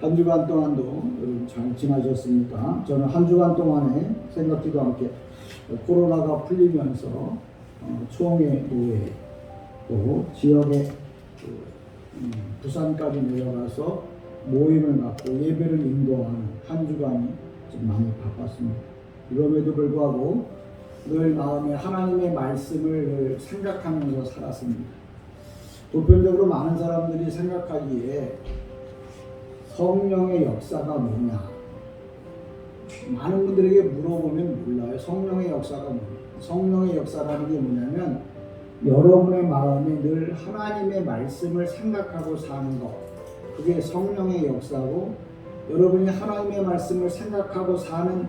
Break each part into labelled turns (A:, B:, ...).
A: 한 주간 동안도 여러분 잘 지나셨습니까? 저는 한 주간 동안에 생각지도 않게 코로나가 풀리면서 총회 노회 또 지역에 부산까지 내려가서 모임을 갖고 예배를 인도하는 한 주간이 좀 많이 바빴습니다. 그럼에도 불구하고 늘 마음에 하나님의 말씀을 늘 생각하면서 살았습니다. 보편적으로 많은 사람들이 생각하기에 성령의 역사가 뭐냐? 많은 분들에게 물어보면 몰라요. 성령의 역사가 뭐냐? 성령의 역사라는 게 뭐냐면 여러분의 마음에 늘 하나님의 말씀을 생각하고 사는 것. 그게 성령의 역사고, 여러분이 하나님의 말씀을 생각하고 사는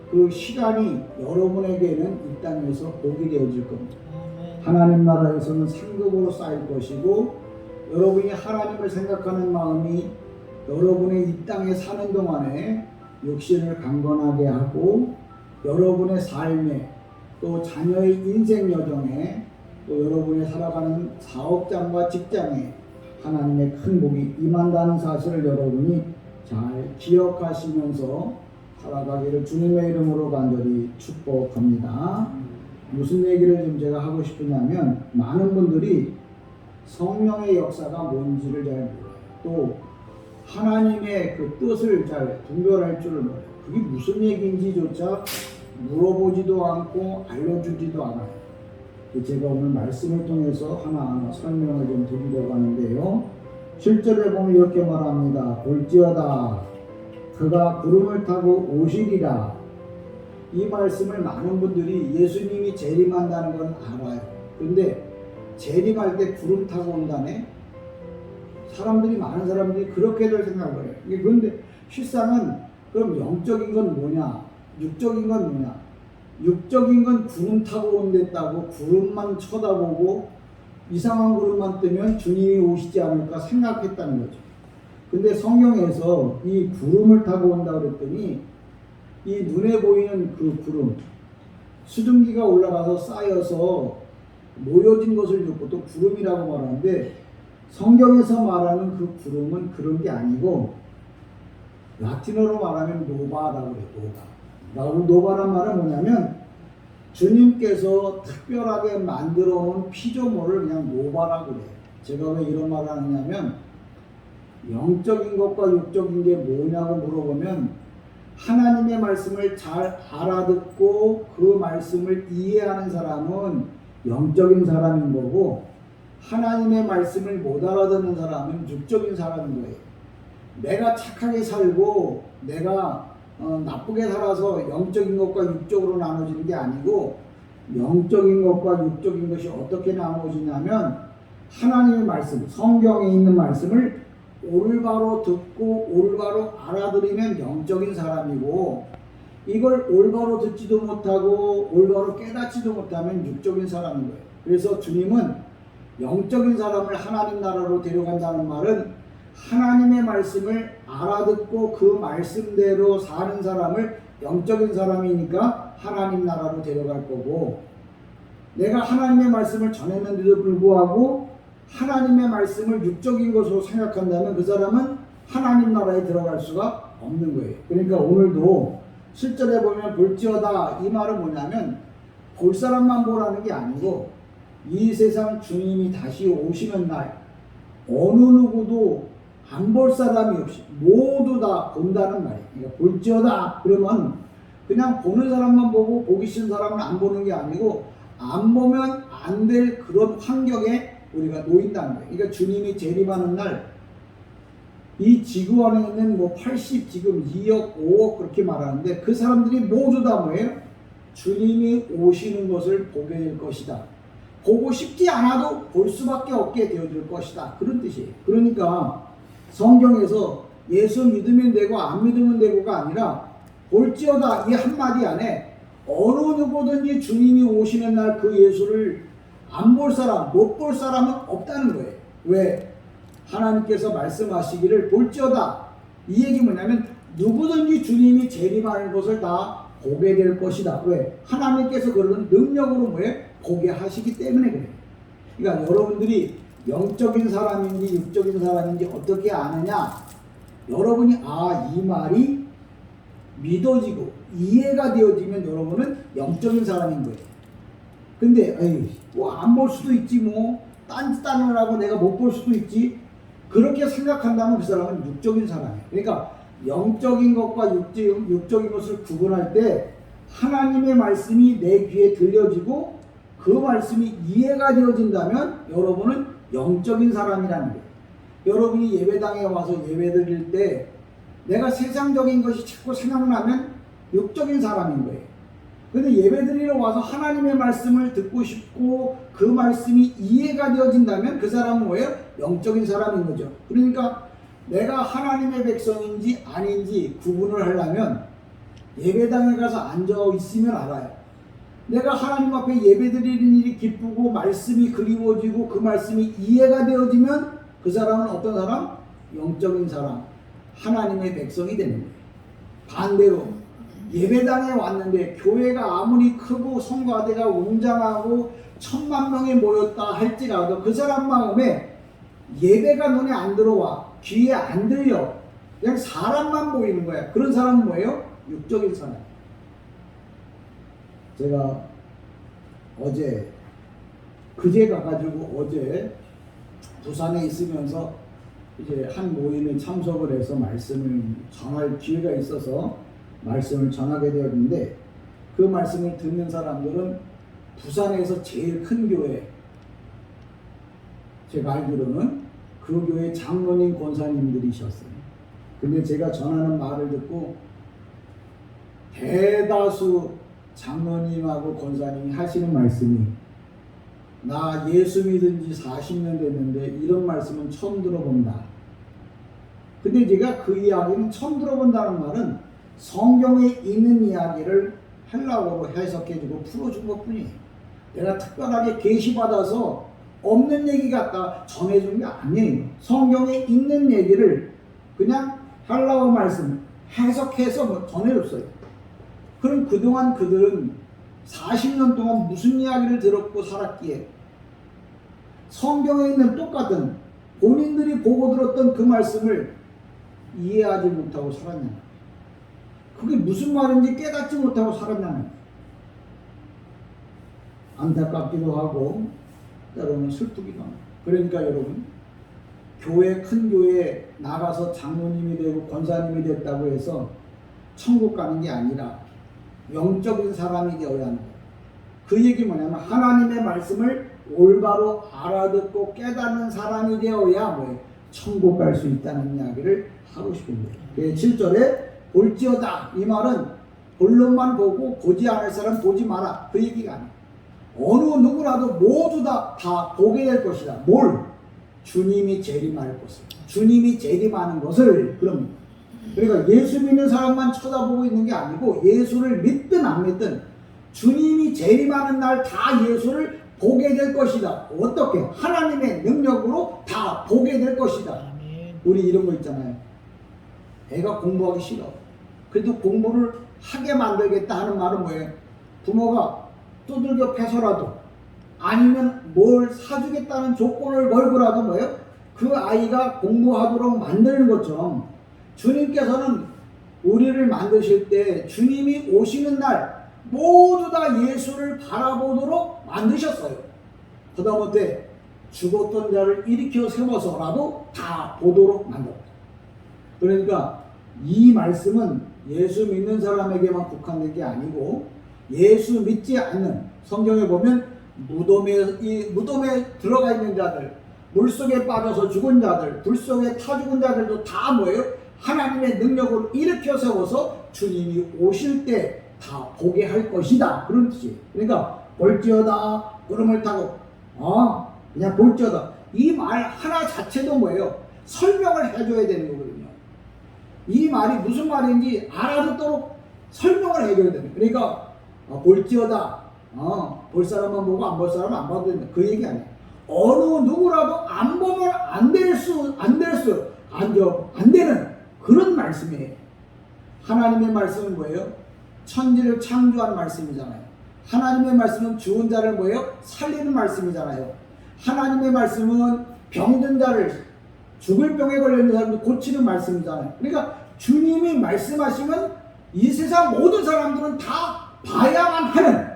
A: 그 시간이 여러분에게는 이 땅에서 복이 되어질 겁니다. 하나님 나라에서는 상급으로 쌓일 것이고, 여러분이 하나님을 생각하는 마음이 여러분의 이 땅에 사는 동안에 육신을 강건하게 하고, 여러분의 삶에 또 자녀의 인생 여정에 또 여러분이 살아가는 사업장과 직장에 하나님의 큰 복이 임한다는 사실을 여러분이 잘 기억하시면서 살아가기를 주님의 이름으로 간절히 축복합니다. 무슨 얘기를 좀 제가 하고 싶으냐면, 많은 분들이 성령의 역사가 뭔지를 잘 몰라요. 또 하나님의 그 뜻을 잘 분별할 줄을 몰라요. 그게 무슨 얘기인지조차 물어보지도 않고 알려주지도 않아요. 제가 오늘 말씀을 통해서 하나하나 설명을 좀 드리려고 하는데요. 7절에 보면 이렇게 말합니다. 볼지어다 그가 구름을 타고 오시리라. 이 말씀을 많은 분들이 예수님이 재림한다는 건 알아요. 그런데 재림할 때 구름 타고 온다네? 많은 사람들이 그렇게들 생각을 해요. 그런데 실상은 그럼 영적인 건 뭐냐? 육적인 건 뭐냐? 육적인 건 구름 타고 온댔다고 구름만 쳐다보고 이상한 구름만 뜨면 주님이 오시지 않을까 생각했다는 거죠. 근데 성경에서 이 구름을 타고 온다 그랬더니 이 눈에 보이는 그 구름, 수증기가 올라가서 쌓여서 모여진 것을 듣고 또 구름이라고 말하는데, 성경에서 말하는 그 구름은 그런 게 아니고 라틴어로 말하면 노바라고 그래요. 노바란 말은 뭐냐면 주님께서 특별하게 만들어 놓은 피조물을 그냥 노바라고 그래요. 제가 왜 이런 말을 하느냐면, 영적인 것과 육적인 게 뭐냐고 물어보면 하나님의 말씀을 잘 알아듣고 그 말씀을 이해하는 사람은 영적인 사람인 거고, 하나님의 말씀을 못 알아듣는 사람은 육적인 사람인 거예요. 내가 착하게 살고 내가 나쁘게 살아서 영적인 것과 육적으로 나눠지는 게 아니고, 영적인 것과 육적인 것이 어떻게 나눠지냐면 하나님의 말씀, 성경에 있는 말씀을 올바로 듣고 올바로 알아들으면 영적인 사람이고, 이걸 올바로 듣지도 못하고 올바로 깨닫지도 못하면 육적인 사람인 거예요. 그래서 주님은 영적인 사람을 하나님 나라로 데려간다는 말은 하나님의 말씀을 알아듣고 그 말씀대로 사는 사람을 영적인 사람이니까 하나님 나라로 데려갈 거고, 내가 하나님의 말씀을 전했는데도 불구하고 하나님의 말씀을 육적인 것으로 생각한다면 그 사람은 하나님 나라에 들어갈 수가 없는 거예요. 그러니까 오늘도 7절에 보면 볼지어다, 이 말은 뭐냐면 볼 사람만 보라는 게 아니고 이 세상 주님이 다시 오시는 날 어느 누구도 안 볼 사람이 없이 모두 다 본다는 말이에요. 그러니까 볼지어다 그러면 그냥 보는 사람만 보고 보기 싫은 사람은 안 보는 게 아니고 안 보면 안 될 그런 환경에 우리가 놓인다는 거예요. 그러니까 주님이 재림하는 날 이 지구 안에 있는 80 지금 2억 5억 그렇게 말하는데 그 사람들이 모두 다 뭐예요? 주님이 오시는 것을 보게 될 것이다. 보고 싶지 않아도 볼 수밖에 없게 되어질 것이다. 그런 뜻이에요. 그러니까 성경에서 예수 믿으면 되고 안 믿으면 되고가 아니라 볼지어다 이 한마디 안에 어느 누구든지 주님이 오시는 날 그 예수를 안 볼 사람, 못 볼 사람은 없다는 거예요. 왜? 하나님께서 말씀하시기를 볼지어다. 이 얘기 뭐냐면 누구든지 주님이 재림하는 것을 다 보게 될 것이다. 왜? 하나님께서 그런 능력으로 뭐예요? 보게 하시기 때문에 그래요. 그러니까 여러분들이 영적인 사람인지 육적인 사람인지 어떻게 아느냐? 여러분이 이 말이 믿어지고 이해가 되어지면 여러분은 영적인 사람인 거예요. 근데 뭐 안 볼 수도 있지, 뭐 딴짓 따느라고 내가 못 볼 수도 있지, 그렇게 생각한다면 그 사람은 육적인 사람이에요. 그러니까 영적인 것과 육적인 것을 구분할 때 하나님의 말씀이 내 귀에 들려지고 그 말씀이 이해가 되어진다면 여러분은 영적인 사람이라는 거예요. 여러분이 예배당에 와서 예배 드릴 때 내가 세상적인 것이 자꾸 생각나면 육적인 사람인 거예요. 근데 예배 드리러 와서 하나님의 말씀을 듣고 싶고 그 말씀이 이해가 되어진다면 그 사람은 뭐예요? 영적인 사람인 거죠. 그러니까 내가 하나님의 백성인지 아닌지 구분을 하려면 예배당에 가서 앉아 있으면 알아요. 내가 하나님 앞에 예배 드리는 일이 기쁘고 말씀이 그리워지고 그 말씀이 이해가 되어지면 그 사람은 어떤 사람? 영적인 사람, 하나님의 백성이 되는 거예요. 반대로 예배당에 왔는데 교회가 아무리 크고 성가대가 웅장하고 10,000명이 모였다 할지라도 그 사람 마음에 예배가 눈에 안 들어와, 귀에 안 들려, 그냥 사람만 보이는 거야. 그런 사람은 뭐예요? 육적인 사람. 제가 그제 가가지고 어제 부산에 있으면서 이제 한 모임에 참석을 해서 말씀을 전할 기회가 있어서 말씀을 전하게 되었는데, 그 말씀을 듣는 사람들은 부산에서 제일 큰 교회, 제가 알기로는 그 교회 장로님 권사님들이셨어요. 근데 제가 전하는 말을 듣고 대다수 장로님하고 권사님이 하시는 말씀이, 나 예수 믿은 지 40년 됐는데 이런 말씀은 처음 들어본다. 근데 제가 그 이야기는 처음 들어본다는 말은 성경에 있는 이야기를 헬라어로 해석해주고 풀어준 것 뿐이에요. 내가 특별하게 계시받아서 없는 얘기 갖다 전해준 게 아니에요. 성경에 있는 얘기를 그냥 헬라어 말씀 해석해서 전해줬어요. 그럼 그동안 그들은 40년 동안 무슨 이야기를 들었고 살았기에 성경에 있는 똑같은 본인들이 보고 들었던 그 말씀을 이해하지 못하고 살았냐, 그게 무슨 말인지 깨닫지 못하고 살았냐는, 안타깝기도 하고 때로는 슬프기도 합니다. 그러니까 여러분, 큰 교회에 나가서 장로님이 되고 권사님이 됐다고 해서 천국 가는 게 아니라 영적인 사람이 되어야 하는 거예요. 그 얘기 뭐냐면 하나님의 말씀을 올바로 알아듣고 깨닫는 사람이 되어야 뭐예요? 천국 갈 수 있다는 이야기를 하고 싶은 거예요. 7절에 볼지어다, 이 말은 본론만 보고 보지 않을 사람 보지 마라, 그 얘기가 아니에요. 어느 누구라도 모두 다 보게 될 것이다. 뭘? 주님이 재림할 것을, 주님이 재림하는 것을. 그럼 그러니까 예수 믿는 사람만 쳐다보고 있는 게 아니고 예수를 믿든 안 믿든 주님이 재림하는 날 다 예수를 보게 될 것이다. 어떻게? 하나님의 능력으로 다 보게 될 것이다. 우리 이런 거 있잖아요. 애가 공부하기 싫어. 그래도 공부를 하게 만들겠다 하는 말은 뭐예요? 부모가 두들겨 패서라도 아니면 뭘 사주겠다는 조건을 걸고라도 뭐예요? 그 아이가 공부하도록 만드는 것처럼 주님께서는 우리를 만드실 때 주님이 오시는 날 모두 다 예수를 바라보도록 만드셨어요. 그다음에 죽었던 자를 일으켜 세워서라도 다 보도록 만들었어요. 그러니까 이 말씀은 예수 믿는 사람에게만 국한된 게 아니고 예수 믿지 않는, 성경에 보면 무덤에 들어가 있는 자들, 물속에 빠져서 죽은 자들, 불속에 타 죽은 자들도 다 뭐예요? 하나님의 능력으로 일으켜 세워서 주님이 오실 때 다 보게 할 것이다, 그런 뜻이에요. 그러니까 볼지어다, 구름을 타고 그냥 볼지어다, 이 말 하나 자체도 뭐예요? 설명을 해줘야 되는 거거든요. 이 말이 무슨 말인지 알아듣도록 설명을 해줘야 되는 거예요. 그러니까 볼지어다, 볼 사람만 보고 안 볼 사람은 안 봐도 된다, 그 얘기 아니에요. 어느 누구라도 안 보면 안 되는 그런 말씀이에요. 하나님의 말씀은 뭐예요? 천지를 창조한 말씀이잖아요. 하나님의 말씀은 죽은 자를 뭐예요? 살리는 말씀이잖아요. 하나님의 말씀은 병든 자를 죽을 병에 걸려있는 사람도 고치는 말씀이잖아요. 그러니까 주님이 말씀하시면 이 세상 모든 사람들은 다 봐야만 하는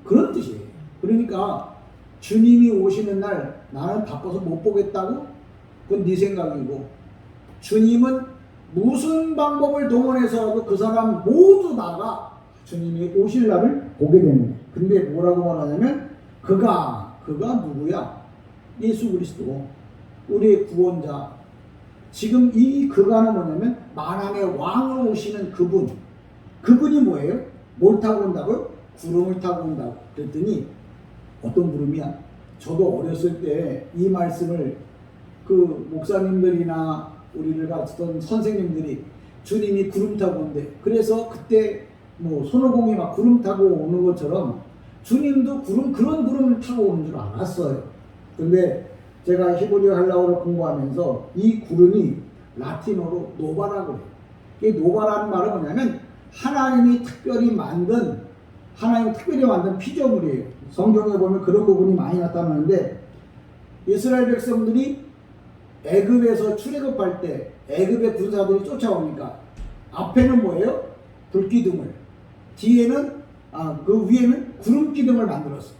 A: 그런 뜻이에요. 그러니까 주님이 오시는 날 나는 바빠서 못 보겠다고? 그건 네 생각이고, 주님은 무슨 방법을 동원해서라도 그 사람 모두 다가 주님이 오실 날을 보게 되는 거예요. 근데 뭐라고 말하냐면 그가 누구야? 예수 그리스도, 우리의 구원자. 지금 이 그가는 뭐냐면 만왕의 왕으로 오시는 그분이 뭐예요? 뭘 타고 온다고요? 구름을 타고 온다고. 그랬더니 어떤 구름이야? 저도 어렸을 때 이 말씀을 그 목사님들이나 우리를 가르치던 선생님들이 주님이 구름 타고 온대. 그래서 그때 뭐 손오공이 막 구름 타고 오는 것처럼 주님도 그런 구름을 타고 오는 줄 알았어요. 근데 제가 히브리어 하려고 공부하면서 이 구름이 라틴어로 노바라고 해요. 이 노바라는 말은 뭐냐면 하나님이 특별히 만든 피조물이에요. 성경에 보면 그런 부분이 많이 나타나는데, 이스라엘 백성들이 애굽에서 출애굽할 때 애굽의 군사들이 쫓아오니까 앞에는 뭐예요? 불기둥을, 뒤에는 그 위에는 구름 기둥을 만들었어요.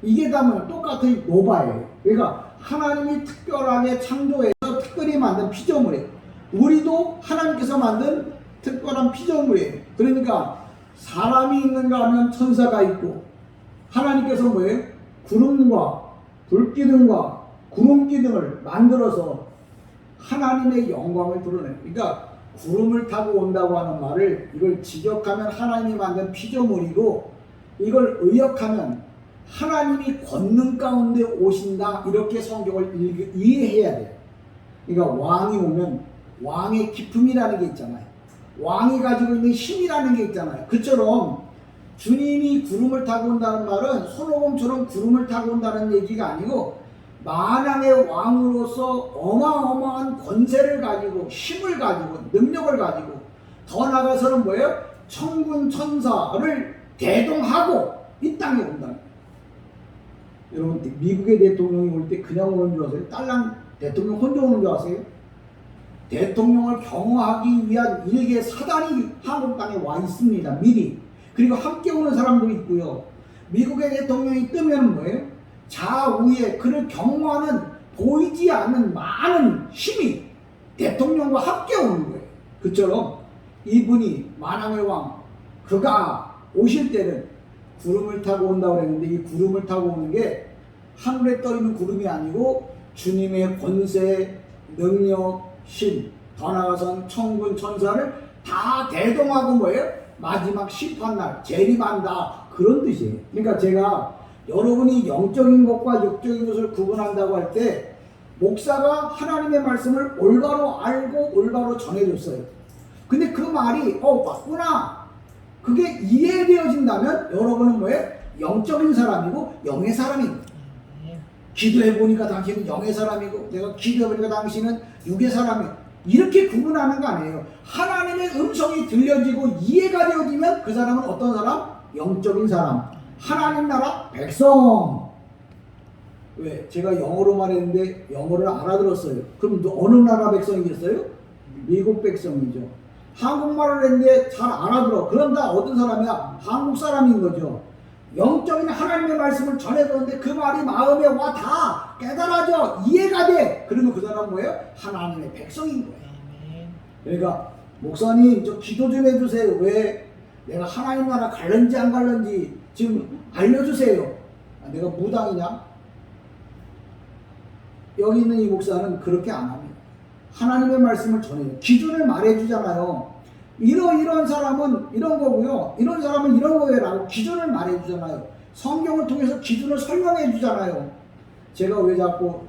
A: 이게 다 뭐 똑같은 노바예요. 그러니까 하나님이 특별하게 창조해서 특별히 만든 피조물이에요. 우리도 하나님께서 만든 특별한 피조물이에요. 그러니까 사람이 있는가 하면 천사가 있고, 하나님께서 뭐예요? 구름과 불기둥과 구름기둥을 만들어서 하나님의 영광을 드러내요. 그러니까 구름을 타고 온다고 하는 말을, 이걸 직역하면 하나님이 만든 피조물이고, 이걸 의역하면 하나님이 권능 가운데 오신다, 이렇게 성경을 이해해야 돼요. 그러니까 왕이 오면 왕의 기품이라는 게 있잖아요. 왕이 가지고 있는 힘이라는 게 있잖아요. 그처럼 주님이 구름을 타고 온다는 말은 손오공처럼 구름을 타고 온다는 얘기가 아니고, 만왕의 왕으로서 어마어마한 권세를 가지고, 힘을 가지고, 능력을 가지고, 더 나아가서는 뭐예요? 천군 천사를 대동하고 이 땅에 온다. 여러분, 미국의 대통령이 올 때 그냥 오는 줄 아세요? 딸랑 대통령 혼자 오는 줄 아세요? 대통령을 경호하기 위한 일개 사단이 한국 땅에 와 있습니다. 미리. 그리고 함께 오는 사람도 있고요. 미국의 대통령이 뜨면 뭐예요? 좌우에 그를 경호하는 보이지 않는 많은 힘이 대통령과 함께 오는 거예요. 그처럼 이분이 만왕의 왕, 그가 오실 때는 구름을 타고 온다고 그랬는데, 이 구름을 타고 오는 게 하늘에 떠 있는 구름이 아니고 주님의 권세, 능력, 힘, 더 나아가선 천군 천사를 다 대동하고 뭐예요? 마지막 심판날 재림한다, 그런 뜻이에요. 그러니까 제가 여러분이 영적인 것과 육적인 것을 구분한다고 할 때 목사가 하나님의 말씀을 올바로 알고 올바로 전해줬어요. 근데 그 말이 맞구나, 그게 이해되어진다면 여러분은 뭐예요? 영적인 사람이고 영의 사람이고, 기도해보니까 당신은 영의 사람이고 내가 기도해보니까 당신은 육의 사람이고, 이렇게 구분하는 거 아니에요. 하나님의 음성이 들려지고 이해가 되어지면 그 사람은 어떤 사람? 영적인 사람, 하나님 나라 백성. 왜? 제가 영어로 말했는데 영어를 알아들었어요. 그럼 어느 나라 백성이겠어요? 미국 백성이죠. 한국말을 했는데 잘 알아들어. 그럼 다 어떤 사람이야? 한국 사람인 거죠. 영적인 하나님의 말씀을 전해줬는데 그 말이 마음에 와 다 깨달아져, 이해가 돼. 그러면 그 사람은 뭐예요? 하나님의 백성인 거예요. 그러니까 목사님 저 기도 좀 해주세요. 왜? 내가 하나님 나라 갈는지 안 갈는지 지금 알려주세요. 내가 무당이냐? 여기 있는 이 목사는 그렇게 안 합니다. 하나님의 말씀을 전해요. 기준을 말해주잖아요. 이런 사람은 이런 거고요, 이런 사람은 이런 거예요 라고 기준을 말해주잖아요. 성경을 통해서 기준을 설명해 주잖아요. 제가 왜 자꾸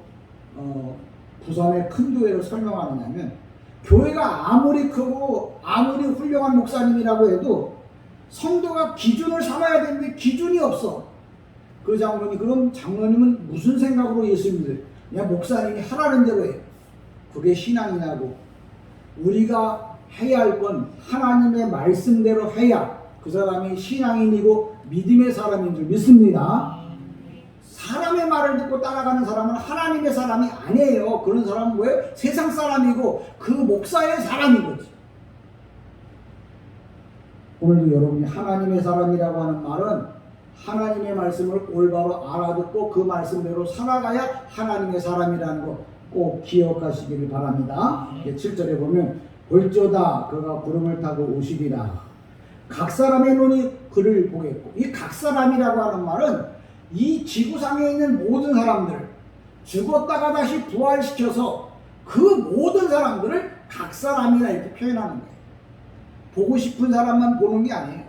A: 부산의 큰 교회를 설명하느냐면, 교회가 아무리 크고 아무리 훌륭한 목사님이라고 해도 성도가 기준을 삼아야 되는데 기준이 없어. 그 장로님, 그럼 장로님은 무슨 생각으로 예수 믿어요? 그냥 목사님이 하라는 대로 해요. 그게 신앙이냐고. 우리가 해야 할 건 하나님의 말씀대로 해야 그 사람이 신앙인이고 믿음의 사람인 줄 믿습니다. 사람의 말을 듣고 따라가는 사람은 하나님의 사람이 아니에요. 그런 사람은 뭐예요? 세상 사람이고 그 목사의 사람인 거지. 오늘도 여러분이 하나님의 사람이라고 하는 말은 하나님의 말씀을 올바로 알아듣고 그 말씀대로 살아가야 하나님의 사람이라는 거 꼭 기억하시기를 바랍니다. 7절에 보면 볼지어다 그가 구름을 타고 오시리라. 각 사람의 눈이 그를 보겠고, 이 각 사람이라고 하는 말은 이 지구상에 있는 모든 사람들, 죽었다가 다시 부활시켜서 그 모든 사람들을 각 사람이라 이렇게 표현하는 거예요. 보고 싶은 사람만 보는 게 아니에요.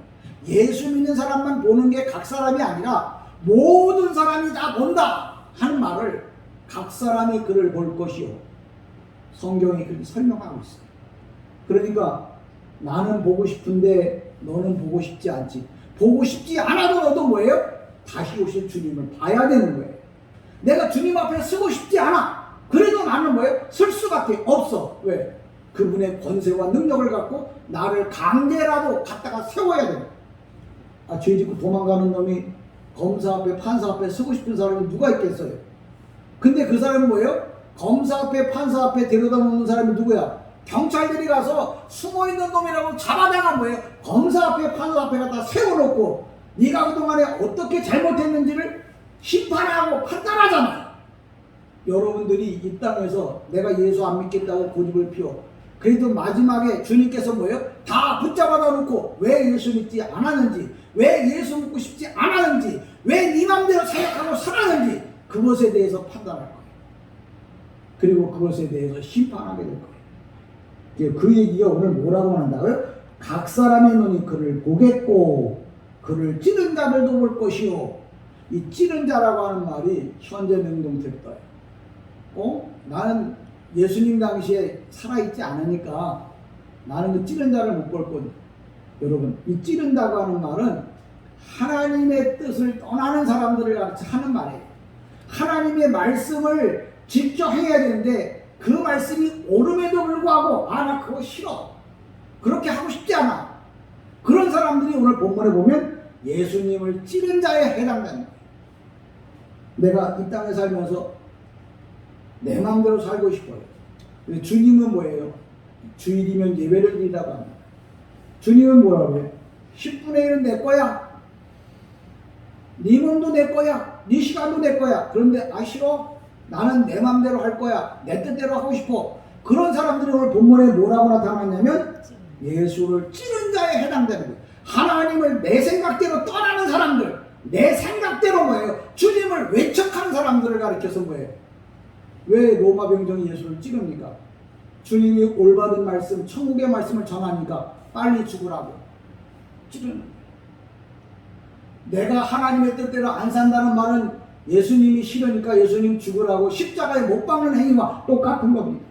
A: 예수 믿는 사람만 보는 게 각 사람이 아니라 모든 사람이 다 본다 하는 말을 각 사람이 그를 볼 것이요. 성경이 그렇게 설명하고 있어요. 그러니까 나는 보고 싶은데 너는 보고 싶지 않지. 보고 싶지 않아도 너도 뭐예요? 다시 오실 주님을 봐야 되는 거예요. 내가 주님 앞에 서고 싶지 않아. 그래도 나는 뭐예요? 설 수밖에 없어. 왜? 그분의 권세와 능력을 갖고 나를 강제라도 갖다가 세워야 돼요. 죄 짓고 도망가는 놈이 검사 앞에 판사 앞에 서고 싶은 사람이 누가 있겠어요? 근데 그 사람은 뭐예요? 검사 앞에 판사 앞에 데려다 놓는 사람이 누구야? 경찰들이 가서 숨어있는 놈이라고 잡아다가 뭐예요? 검사 앞에 판사 앞에 갖다 세워놓고 네가 그동안에 어떻게 잘못했는지를 심판하고 판단하잖아요. 여러분들이 이 땅에서 내가 예수 안 믿겠다고 고집을 피워 그래도 마지막에 주님께서 뭐예요? 다 붙잡아다 놓고 왜 예수 믿지 않았는지, 왜 예수 믿고 싶지 않았는지, 왜 네 맘대로 생각하고 살았는지 그것에 대해서 판단할 거예요. 그리고 그것에 대해서 심판하게 될 거예요. 그 얘기가 오늘 뭐라고 한다고요? 각 사람의 눈이 그를 보겠고 그를 찌른 자들도 볼 것이요. 이 찌른 자라고 하는 말이 현재 능동태도예요. 나는 예수님 당시에 살아있지 않으니까 나는 그 찌른 자를 못 볼 거니. 여러분, 이 찌른다고 하는 말은 하나님의 뜻을 떠나는 사람들을 하는 말이에요. 하나님의 말씀을 직접 해야 되는데 그 말씀이 옳음에도 불구하고 나 그거 싫어. 그렇게 하고 싶지 않아. 그런 사람들이 오늘 본문에 보면 예수님을 찌른 자에 해당되는 거예요. 내가 이 땅에 살면서 내 마음대로 살고 싶어요. 주님은 뭐예요? 주일이면 예배를 드리라고 합니다. 주님은 뭐라고 해요? 10분의 1은 내 거야. 네 몸도 내 거야. 네 시간도 내 거야. 그런데 싫어? 나는 내 마음대로 할 거야. 내 뜻대로 하고 싶어. 그런 사람들이 오늘 본문에 뭐라고 나타났냐면 예수를 찌른 자에 해당되는 거예요. 하나님을 내 생각대로 떠나는 사람들, 내 생각대로 뭐예요? 주님을 외척하는 사람들을 가리켜서 뭐예요? 왜 로마 병정이 예수를 찌릅니까? 주님이 올바른 말씀, 천국의 말씀을 전하니까 빨리 죽으라고 찌르는 거예요. 내가 하나님의 뜻대로 안 산다는 말은 예수님이 싫으니까 예수님 죽으라고 십자가에 못 박는 행위와 똑같은 겁니다.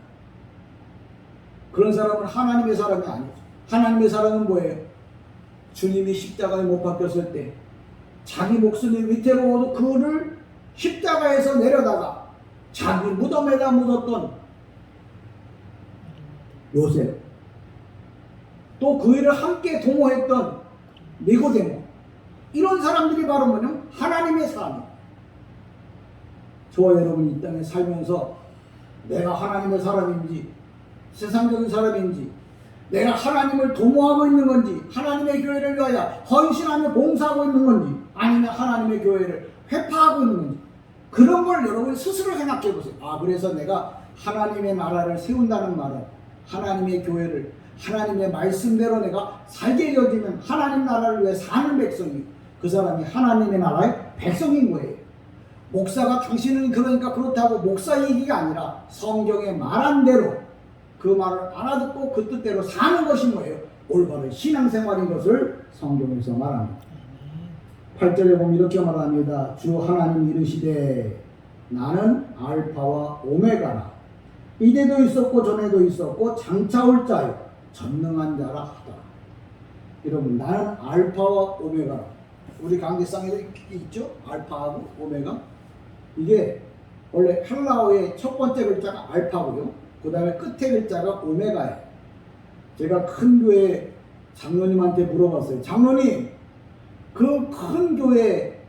A: 그런 사람은 하나님의 사람이 아니죠. 하나님의 사람은 뭐예요? 주님이 십자가에 못 박혔을 때 자기 목숨이 위태로워도 그를 십자가에서 내려다가 자기 무덤에다 묻었던 요셉, 또 그 일을 함께 동호했던 니고데모, 이런 사람들이 바로 뭐냐면 하나님의 사람이에요. 저와 여러분이 이 땅에 살면서 내가 하나님의 사람인지 세상적인 사람인지, 내가 하나님을 도모하고 있는 건지, 하나님의 교회를 위하여 헌신하며 봉사하고 있는 건지, 아니면 하나님의 교회를 회파하고 있는 건지, 그런 걸 여러분이 스스로 생각해 보세요. 그래서 내가 하나님의 나라를 세운다는 말은 하나님의 교회를 하나님의 말씀대로 내가 살게 되어지면 하나님 나라를 위해 사는 백성이, 그 사람이 하나님의 나라의 백성인 거예요. 목사가 당신은 그러니까 그렇다고 목사 얘기가 아니라 성경에 말한 대로 그 말을 알아듣고 그 뜻대로 사는 것이 뭐예요? 올바른 신앙생활인 것을 성경에서 말합니다. 8절에 보면 이렇게 말합니다. 주 하나님이 이르시되 나는 알파와 오메가라. 이때도 있었고 전에도 있었고 장차 올 자요 전능한 자라 하더라. 여러분, 나는 알파와 오메가라. 우리 강대상에도 있죠? 알파하고 오메가. 이게 원래 헬라어의 첫 번째 글자가 알파고요. 그 다음에 끝에 글자가 오메가예요. 제가 큰 교회 장로님한테 물어봤어요. 장로님, 그 큰 교회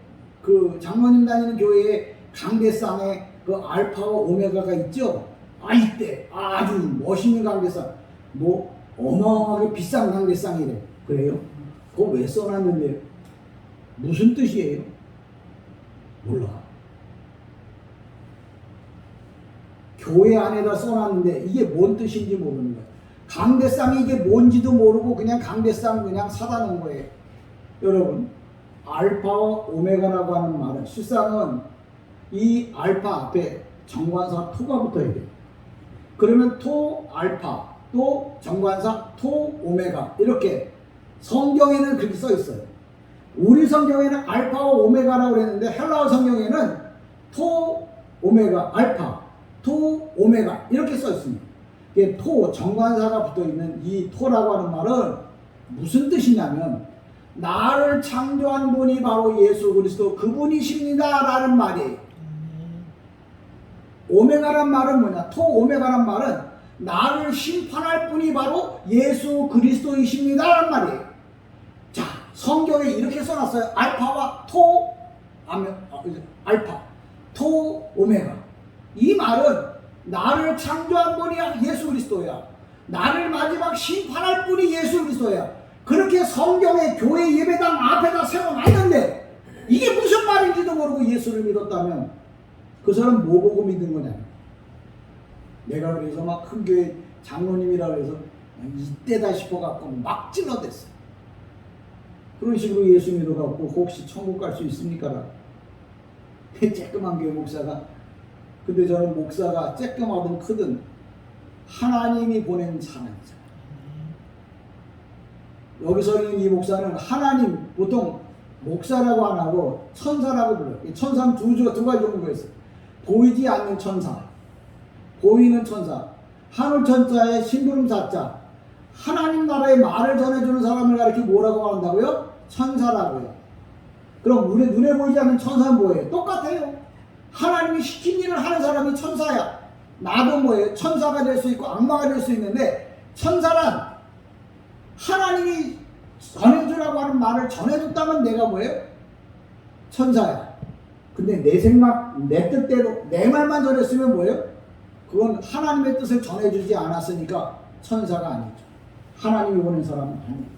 A: 그 장로님 다니는 교회에 강대상에 그 알파와 오메가가 있죠. 이때 아주 멋있는 강대상, 뭐 어마어마하게 비싼 강대상이래. 그래요? 그거 왜 써놨는데요? 무슨 뜻이에요? 몰라. 교회 안에다 써놨는데 이게 뭔 뜻인지 모르는 거예요. 강대상이 이게 뭔지도 모르고 그냥 강대상 그냥 사다 놓은 거예요. 여러분, 알파와 오메가라고 하는 말은 실상은 이 알파 앞에 정관사 토가 붙어야 돼요. 그러면 토 알파 또 정관사 토 오메가 이렇게 성경에는 그렇게 써 있어요. 우리 성경에는 알파와 오메가라고 그랬는데 헬라어 성경에는 토 오메가 알파 토 오메가 이렇게 써 있습니다. 이게 토 정관사가 붙어 있는 이 토라고 하는 말은 무슨 뜻이냐면 나를 창조한 분이 바로 예수 그리스도 그분이십니다 라는 말이에요. 오메가란 말은 뭐냐? 토 오메가란 말은 나를 심판할 분이 바로 예수 그리스도이십니다 라는 말이에요. 자, 성경에 이렇게 써놨어요. 알파와 토 알파 토 오메가. 이 말은 나를 창조한 분이 예수 그리스도야. 나를 마지막 심판할 분이 예수 그리스도야. 그렇게 성경에 교회 예배당 앞에다 세워놨는데 이게 무슨 말인지도 모르고 예수를 믿었다면 그 사람 뭐 보고 믿는 거냐? 내가 그래서 막 큰 교회 장로님이라 그래서 이때다 싶어갖고 막 찔러댔어. 그런 식으로 예수 믿어갖고 혹시 천국 갈 수 있습니까? 쬐끄만 교회 목사가, 근데 저는 목사가 쬐끄마든 크든 하나님이 보낸 사람이잖아요. 여기서 있는 이 목사는 하나님, 보통 목사라고 안 하고 천사라고 불러요. 천사는 두 가지 종류가 있어요. 보이지 않는 천사, 보이는 천사, 하늘 천사의 심부름 사자, 하나님 나라의 말을 전해주는 사람을 가리켜 뭐라고 한다고요? 천사라고요. 그럼 눈에 보이지 않는 천사는 뭐예요? 똑같아요. 하나님이 시킨 일을 하는 사람이 천사야. 나도 뭐예요? 천사가 될 수 있고 악마가 될 수 있는데 천사란 하나님이 전해주라고 하는 말을 전해줬다면 내가 뭐예요? 천사야. 근데 내 생각, 내 뜻대로 내 말만 전했으면 뭐예요? 그건 하나님의 뜻을 전해주지 않았으니까 천사가 아니죠. 하나님이 보낸 사람은 아니에요.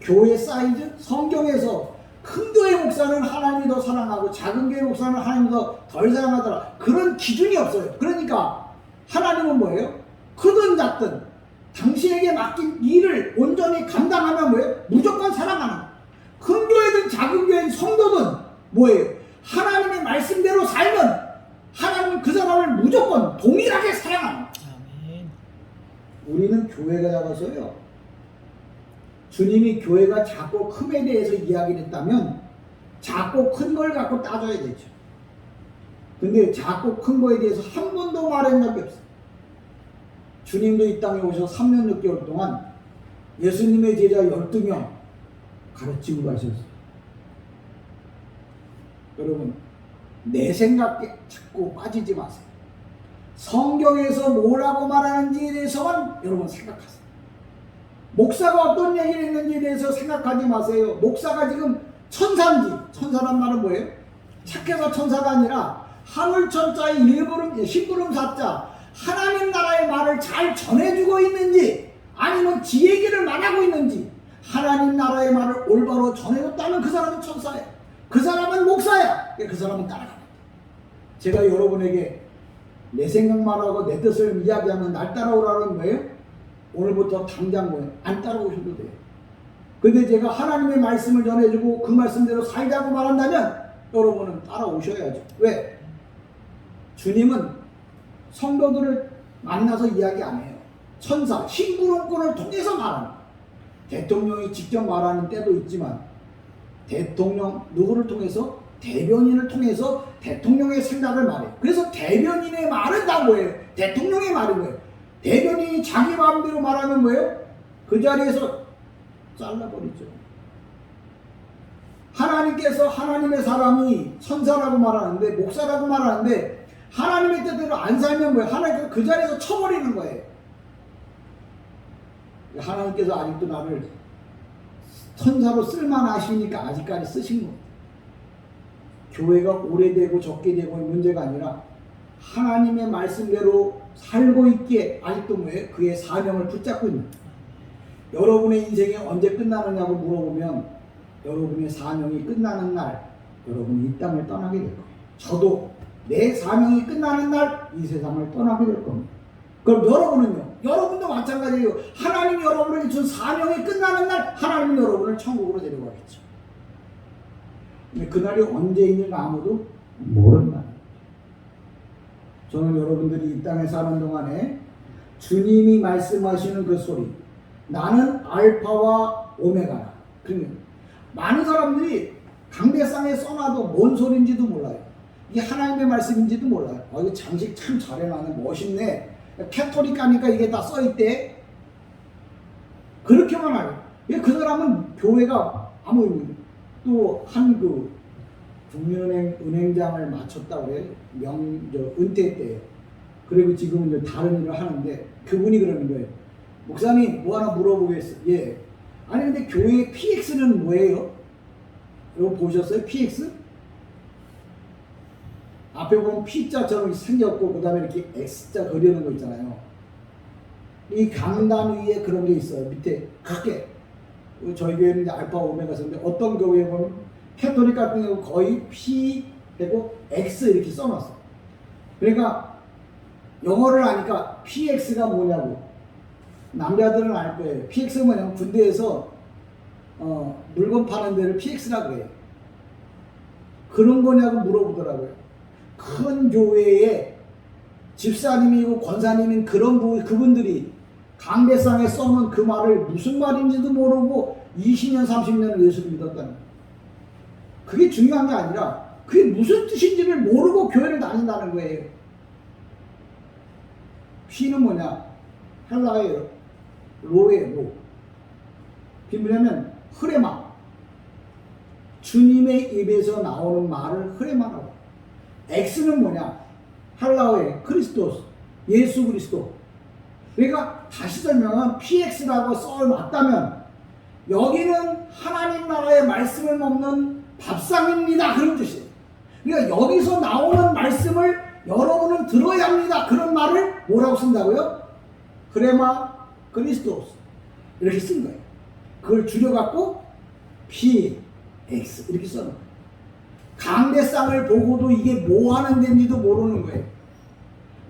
A: 교회 사이즈, 성경에서 큰 교회 목사는 하나님이 더 사랑하고 작은 교회 목사는 하나님이 더 덜 사랑하더라. 그런 기준이 없어요. 그러니까 하나님은 뭐예요? 크든 작든 당신에게 맡긴 일을 온전히 감당하면 뭐예요? 무조건 사랑하는 거예요. 큰 교회든 작은 교회든 성도든 뭐예요? 하나님의 말씀대로 살면 하나님은 그 사람을 무조건 동일하게 사랑하는 거예요. 우리는 교회가 작아서요. 주님이 교회가 작고 큼에 대해서 이야기를 했다면 작고 큰 걸 갖고 따져야 되죠. 근데 작고 큰 거에 대해서 한 번도 말한 적이 없어요. 주님도 이 땅에 오셔서 3년 6개월 동안 예수님의 제자 12명 가르치고 가셨어요. 여러분, 내 생각에 자꾸 빠지지 마세요. 성경에서 뭐라고 말하는지에 대해서만 여러분 생각하세요. 목사가 어떤 얘기를 했는지에 대해서 생각하지 마세요. 목사가 지금 천사인지, 천사란 말은 뭐예요? 착해서 천사가 아니라 하늘 천자의 심부름 사자, 하나님 나라의 말을 잘 전해주고 있는지 아니면 지 얘기를 말하고 있는지 하나님 나라의 말을 올바로 전해줬다면 그 사람은 천사예요. 그 사람은 목사야. 그 사람은 따라갑니다. 제가 여러분에게 내 생각만 하고 내 뜻을 이야기하면 날 따라오라는 거예요? 오늘부터 당장 뭐예요? 안 따라오셔도 돼요. 근데 제가 하나님의 말씀을 전해주고 그 말씀대로 살자고 말한다면 여러분은 따라오셔야죠. 왜? 주님은 성도들을 만나서 이야기 안 해요. 천사, 심부름꾼을 통해서 말하는 거예요. 대통령이 직접 말하는 때도 있지만 대통령 누구를 통해서? 대변인을 통해서 대통령의 생각을 말해요. 그래서 대변인의 말은 다 뭐예요? 대통령의 말인 거예요. 대변인이 자기 마음대로 말하면 뭐예요? 그 자리에서 잘라버리죠. 하나님께서 하나님의 사람이 천사라고 말하는데 목사라고 말하는데 하나님의 뜻대로 안 살면 뭐예요? 하나님께서 그 자리에서 쳐버리는 거예요. 하나님께서 아직도 나를 천사로 쓸만하시니까 아직까지 쓰신 거예요. 교회가 오래되고 적게 되고의 문제가 아니라 하나님의 말씀대로 살고 있기에 아직도 그의 사명을 붙잡고 있는, 여러분의 인생이 언제 끝나느냐고 물어보면 여러분의 사명이 끝나는 날 여러분이 이 땅을 떠나게 될 거예요. 저도 내 사명이 끝나는 날 이 세상을 떠나게 될 겁니다. 그럼 여러분은요? 여러분도 마찬가지예요. 하나님이 여러분에게 준 사명이 끝나는 날 하나님이 여러분을 천국으로 데려가겠죠. 근데 그날이 언제인지 아무도 모른다. 저는 여러분들이 이 땅에 사는 동안에 주님이 말씀하시는 그 소리, 나는 알파와 오메가다. 그러면 많은 사람들이 강대상에 써놔도 뭔 소리인지도 몰라요. 이게 하나님의 말씀인지도 몰라요. 이거 장식 참 잘해놔네, 멋있네, 캐토릭 가니까 이게 다 써있대. 그렇게만 알아요. 그 사람은 교회가 아무 의미. 또 한 그 국민은행 은행장을 마쳤다고 그래요. 은퇴 때예요. 그리고 지금은 이제 다른 일을 하는데 그분이 그러는 거예요. 목사님 뭐 하나 물어보겠어요. 예. 아니 근데 교회 PX는 뭐예요? 이거 보셨어요? PX? 앞에 보면 P자처럼 생겼고 그 다음에 이렇게 X자 그리는 거 있잖아요. 이 강단 위에 그런 게 있어요. 밑에 크게. 저희 교회는 이제 알파 오메가 있는데 어떤 교회에 보면 캐토릭 같은 경우 거의 P 되고 X 이렇게 써놨어. 그러니까 영어를 아니까 PX가 뭐냐고. 남자들은 알 거예요. PX가 뭐냐면 군대에서 물건 파는 데를 PX라고 해요. 그런 거냐고 물어보더라고요. 큰 교회에 집사님이고 권사님인 그분들이 강대상에 써놓은 그 말을 무슨 말인지도 모르고 20년 30년을 예수를 믿었다는, 그게 중요한 게 아니라 그게 무슨 뜻인지를 모르고 교회를 다닌다는 거예요. P는 뭐냐? 헬라어예요. 로예요. 로. 그게 뭐냐면 흐레마. 주님의 입에서 나오는 말을 흐레마라고. X는 뭐냐? 헬라어의 크리스토스, 예수 그리스도. 그러니까 다시 설명하면 PX라고 써놨다면 여기는 하나님 나라의 말씀을 먹는 밥상입니다. 그런 뜻이에요. 그러니까 여기서 나오는 말씀을 여러분은 들어야 합니다. 그런 말을 뭐라고 쓴다고요? 크레마 크리스토스 이렇게 쓴 거예요. 그걸 줄여갖고 PX 이렇게 써놓은 거예요. 강대상을 보고도 이게 뭐 하는 데인지도 모르는 거예요.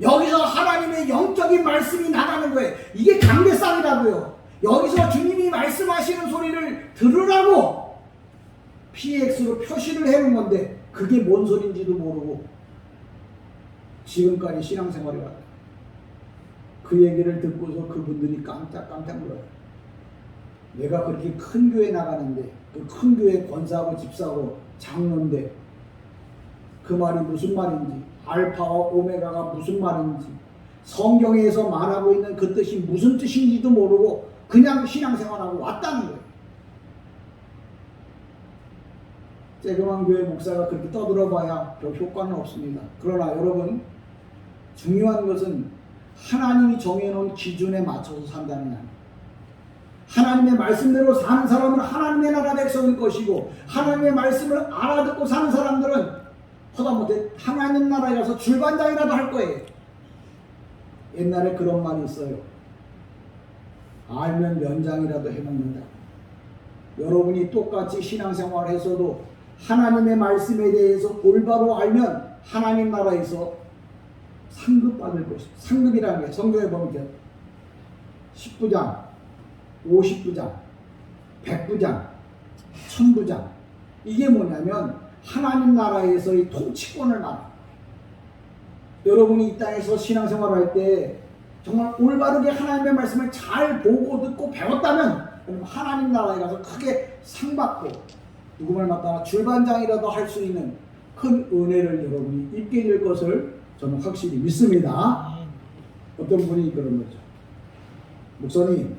A: 여기서 하나님의 영적인 말씀이 나가는 거예요. 이게 강대상이라고요. 여기서 주님이 말씀하시는 소리를 들으라고 PX로 표시를 해놓은 건데 그게 뭔 소리인지도 모르고 지금까지 신앙생활을 하다. 그 얘기를 듣고서 그분들이 깜짝깜짝 놀라요. 내가 그렇게 큰 교회 나가는데 그 큰 교회 권사하고 집사하고 장로인데 그 말이 무슨 말인지, 알파와 오메가가 무슨 말인지, 성경에서 말하고 있는 그 뜻이 무슨 뜻인지도 모르고 그냥 신앙생활하고 왔다는 거예요. 쬐그만 교회 목사가 그렇게 떠들어봐야 별 효과는 없습니다. 그러나 여러분, 중요한 것은 하나님이 정해놓은 기준에 맞춰서 산다는 것. 하나님의 말씀대로 사는 사람은 하나님의 나라 백성일 것이고, 하나님의 말씀을 알아듣고 사는 사람들은 허다못해 하나님 나라에 가서 줄반장이라도 할 거예요. 옛날에 그런 말이 있어요. 알면 면장이라도 해먹는다. 여러분이 똑같이 신앙생활을 해서도 하나님의 말씀에 대해서 올바로 알면 하나님 나라에서 상급 받을 것입니다. 상급이라는 게 성경에 보면 10부장, 50부장, 100부장, 1000부장. 이게 뭐냐면 하나님 나라에서의 통치권을 말합니다. 여러분이 이 땅에서 신앙생활을 할 때 정말 올바르게 하나님의 말씀을 잘 보고 듣고 배웠다면 하나님 나라에 가서 크게 상 받고 누구 말 맞다가 줄반장이라도 할 수 있는 큰 은혜를 여러분이 입게 될 것을 저는 확실히 믿습니다. 어떤 분이 그런 거죠. 목사님,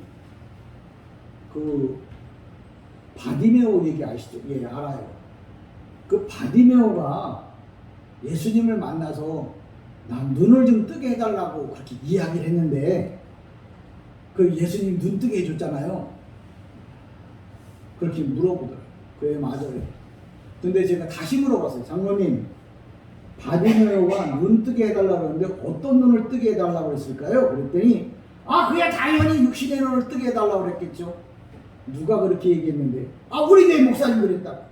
A: 그 바디메오 얘기 아시죠? 예, 알아요. 그 바디메오가 예수님을 만나서 난 눈을 좀 뜨게 해달라고 그렇게 이야기를 했는데 그 예수님 눈 뜨게 해줬잖아요. 그렇게 물어보더라고요. 그래, 맞아요. 근데 제가 다시 물어봤어요. 장로님, 바디메오가 눈 뜨게 해달라고 했는데 어떤 눈을 뜨게 해달라고 했을까요? 그랬더니 그야 당연히 육신의 눈을 뜨게 해달라고 그랬겠죠. 누가 그렇게 얘기했는데 우리 교회 목사님 그랬다고.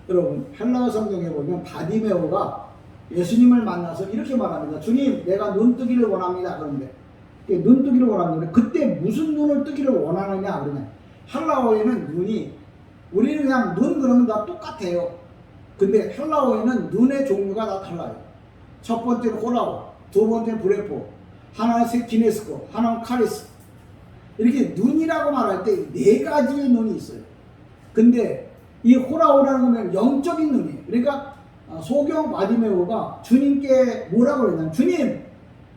A: 여러분 헬라어 성경에 보면 바디메오가 예수님을 만나서 이렇게 말합니다. 주님, 내가 눈 뜨기를 원합니다. 그런데 눈 뜨기를 원하는데 그때 무슨 눈을 뜨기를 원하느냐 그러냐. 헬라어에는 눈이, 우리는 그냥 눈 그러면 다 똑같아요. 근데 헬라어에는 눈의 종류가 다 달라요. 첫 번째는 호라오, 두 번째는 브레포, 하나는 기네스코, 하나는 카리스. 이렇게 눈이라고 말할 때 네 가지의 눈이 있어요. 근데 이 호라오라는 거는 영적인 눈이에요. 그러니까 소경 바디메오가 주님께 뭐라고 그랬냐면, 주님,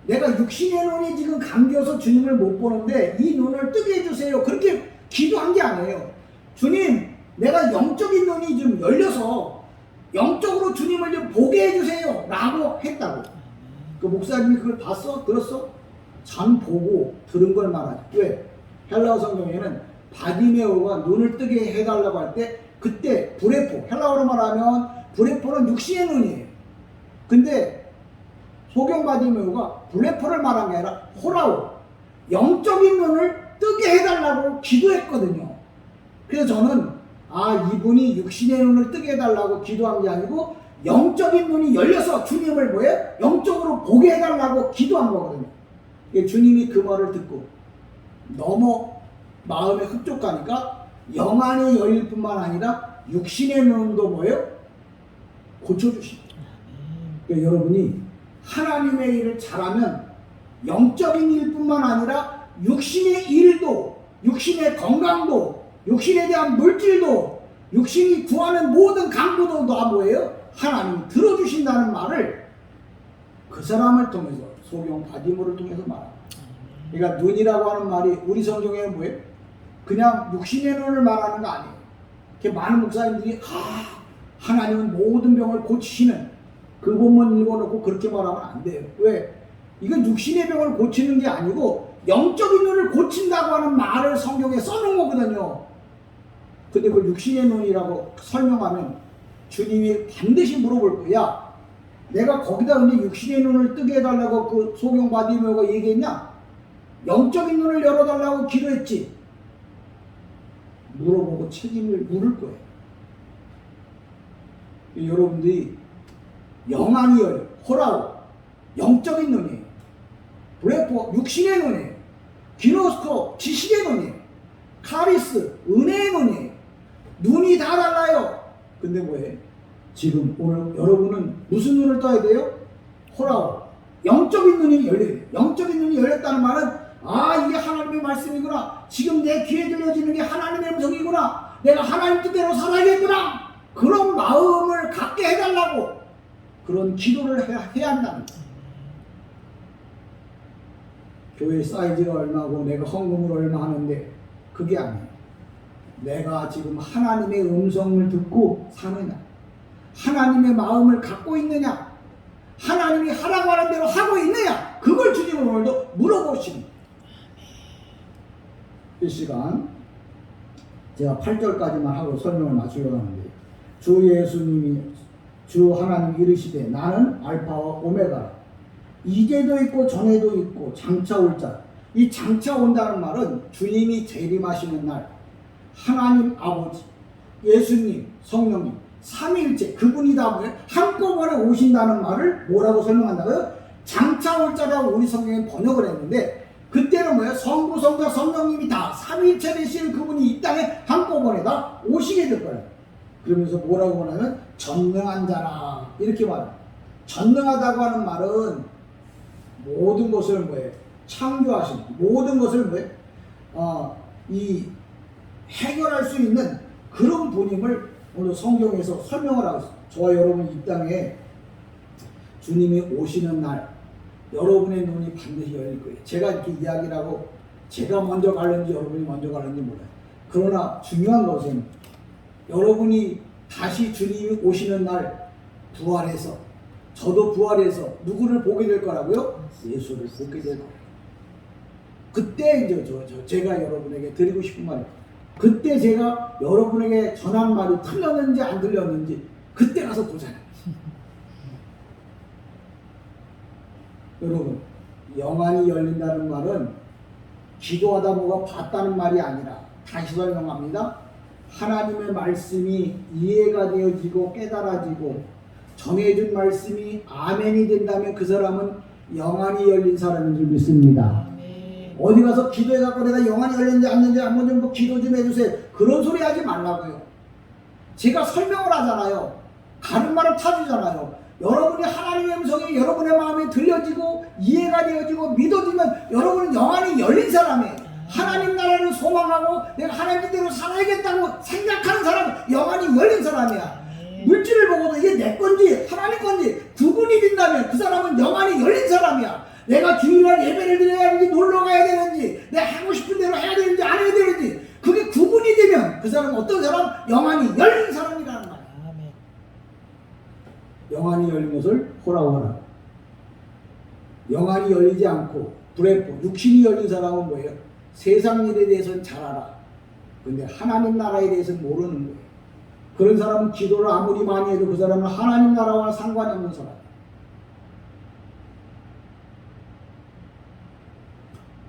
A: 내가 육신의 눈이 지금 감겨서 주님을 못 보는데 이 눈을 뜨게 해주세요. 그렇게 기도한 게 아니에요. 주님, 내가 영적인 눈이 좀 열려서 영적으로 주님을 좀 보게 해주세요 라고 했다고. 그 목사님이 그걸 봤어? 들었어? 전 보고 들은 걸 말하죠. 왜? 헬라어 성경에는 바디메오가 눈을 뜨게 해달라고 할 때 그때 브레포, 헬라어로 말하면 브레포는 육신의 눈이에요. 근데 소경 바디메오가 브레포를 말한 게 아니라 호라오, 영적인 눈을 뜨게 해달라고 기도했거든요. 그래서 저는 이분이 육신의 눈을 뜨게 해달라고 기도한 게 아니고 영적인 눈이 열려서 주님을 뭐예요? 영적으로 보게 해달라고 기도한 거거든요. 주님이 그 말을 듣고 너무 마음에 흡족하니까 영안이 열릴 뿐만 아니라 육신의 눈도 뭐예요? 고쳐주십니다. 그러니까 여러분이 하나님의 일을 잘하면 영적인 일뿐만 아니라 육신의 일도, 육신의 건강도, 육신에 대한 물질도, 육신이 구하는 모든 강구도 다 뭐예요? 하나님이 들어주신다는 말을 그 사람을 통해서, 소경 바디모를 통해서 말합니다. 그러니까 눈이라고 하는 말이 우리 성경에는 뭐예요? 그냥 육신의 눈을 말하는 거 아니에요. 이렇게 많은 목사님들이 하나님은 모든 병을 고치시는, 그 본문 읽어놓고 그렇게 말하면 안 돼요. 왜? 이건 육신의 병을 고치는 게 아니고 영적인 눈을 고친다고 하는 말을 성경에 써놓은 거거든요. 근데 그걸 육신의 눈이라고 설명하면 주님이 반드시 물어볼 거야. 내가 거기다 근데 육신의 눈을 뜨게 해달라고 그 소경 바디메오가 얘기했냐? 영적인 눈을 열어달라고 기도했지. 물어보고 책임을 물을 거예요. 여러분들이 영안이 열려, 호라오, 영적인 눈이에요. 브레포, 육신의 눈이에요. 기노스코, 지식의 눈이에요. 카리스, 은혜의 눈이에요. 눈이 다 달라요. 근데 뭐예요? 지금 오늘 여러분은 무슨 눈을 떠야 돼요? 호라오, 영적인 눈이 열려요. 영적인 눈이 열렸다는 말은 이게 하나님의 말씀이구나. 지금 내 귀에 들려지는 게 하나님의 음성이구나. 내가 하나님 뜻대로 살아야겠구나. 그런 마음을 갖게 해달라고 그런 기도를 해야 한다는 거예요. 교회 사이즈가 얼마고 내가 헌금을 얼마 하는데 그게 아니에요. 내가 지금 하나님의 음성을 듣고 사느냐, 하나님의 마음을 갖고 있느냐, 하나님이 하라고 하는 대로 하고 있느냐, 그걸 주님은 오늘도 물어보시는 거예요. 이 시간 제가 8절까지만 하고 설명을 마치려고 하는데, 주 예수님이, 주 하나님이 이르시되 나는 알파와 오메가라. 이제도 있고 전에도 있고 장차 올 자. 이 장차 온다는 말은 주님이 재림하시는 날 하나님 아버지, 예수님, 성령님 삼위일체 그분이 다 한꺼번에 오신다는 말을 뭐라고 설명한다고요? 장차 올 자라고 우리 성경에 번역을 했는데, 그때는 뭐예요? 성부, 성자, 성령님이 다 삼위일체 되시는 그분이 이 땅에 한꺼번에 다 오시게 될 거예요. 그러면서 뭐라고 하냐면 전능한 자라 이렇게 말해요. 전능하다고 하는 말은 모든 것을 뭐예요? 창조하신, 모든 것을 뭐예요? 이 해결할 수 있는 그런 분임을 오늘 성경에서 설명을 하고 있어요. 저와 여러분 이 땅에 주님이 오시는 날 여러분의 눈이 반드시 열릴 거예요. 제가 이렇게 이야기를 하고 제가 먼저 갈는지 여러분이 먼저 갈는지 몰라요. 그러나 중요한 것은 여러분이 다시 주님이 오시는 날 부활해서, 저도 부활해서 누구를 보게 될 거라고요? 예수를 보게 될 거예요. 그때 이제 제가 여러분에게 드리고 싶은 말이에요. 그때 제가 여러분에게 전한 말이 틀렸는지 안 틀렸는지 그때 가서 보잖아요. 여러분, 영안이 열린다는 말은 기도하다 뭐가 봤다는 말이 아니라, 다시 설명합니다. 하나님의 말씀이 이해가 되어지고 깨달아지고 전해준 말씀이 아멘이 된다면 그 사람은 영안이 열린 사람인 줄 믿습니다. 어디 가서 기도해갖고 내가 영안이 열렸는지 안 열렸는지 한번 좀 기도 좀 해주세요. 그런 소리 하지 말라고요. 제가 설명을 하잖아요. 가르마를 타주잖아요. 여러분이 하나님의 음성이 여러분의 마음에 들려지고 이해가 되어지고 믿어지면 여러분은 영안이 열린 사람이에요. 하나님 나라를 소망하고 내가 하나님 뜻대로 살아야겠다고 생각하는 사람은 영안이 열린 사람이야. 물질을 보고도 이게 내 건지 하나님 건지 구분이 된다면 그 사람은 영안이 열린 사람이야. 내가 주일날 예배를 드려야 하는지 놀러 가야 되는지 내가 하고 싶은 대로 해야 되는지 안 해야 되는지 그게 구분이 되면 그 사람은 어떤 사람? 영안이 열린 사람이라는 말이야. 영안이 열린 것을 호라호라. 영안이 열리지 않고 불회포 육신이 열린 사람은 뭐예요? 세상 일에 대해서는 잘 알아. 근데 하나님 나라에 대해서는 모르는 거예요. 그런 사람은 기도를 아무리 많이 해도 그 사람은 하나님 나라와 상관이 없는 사람.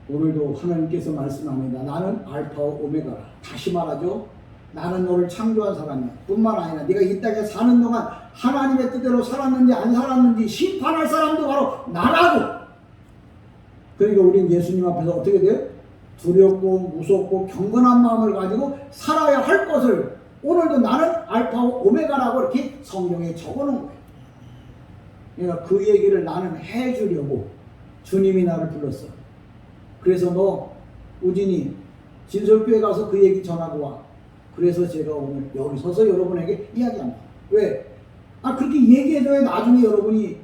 A: 오늘도 하나님께서 말씀합니다. 나는 알파와 오메가라. 다시 말하죠. 나는 너를 창조한 사람이야. 뿐만 아니라 네가 이 땅에 사는 동안 하나님의 뜻대로 살았는지 안 살았는지 심판할 사람도 바로 나라고. 그러니까 우리는 예수님 앞에서 어떻게 돼요? 두렵고 무섭고 경건한 마음을 가지고 살아야 할 것을 오늘도 나는 알파와 오메가라고 이렇게 성경에 적어놓은 거예요. 그러니까 그 얘기를 나는 해주려고 주님이 나를 불렀어. 그래서 너 우진이 진솔교회 가서 그 얘기 전하고 와. 그래서 제가 오늘 여기 서서 여러분에게 이야기합니다. 왜? 그렇게 얘기해줘야 나중에 여러분이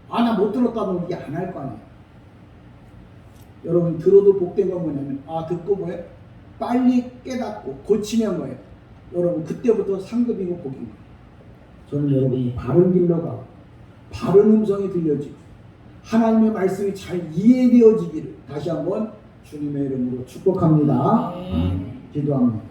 A: 나 못 들었다면 이렇게 안 할 거 아니에요. 여러분 들어도 복된 건 뭐냐면 듣고 뭐예요? 빨리 깨닫고 고치면 뭐예요? 여러분 그때부터 상급이고 복이고. 저는 여러분이 바른 길로 가고 바른 음성이 들려지고 하나님의 말씀이 잘 이해되어지기를 다시 한번 주님의 이름으로 축복합니다. 기도합니다.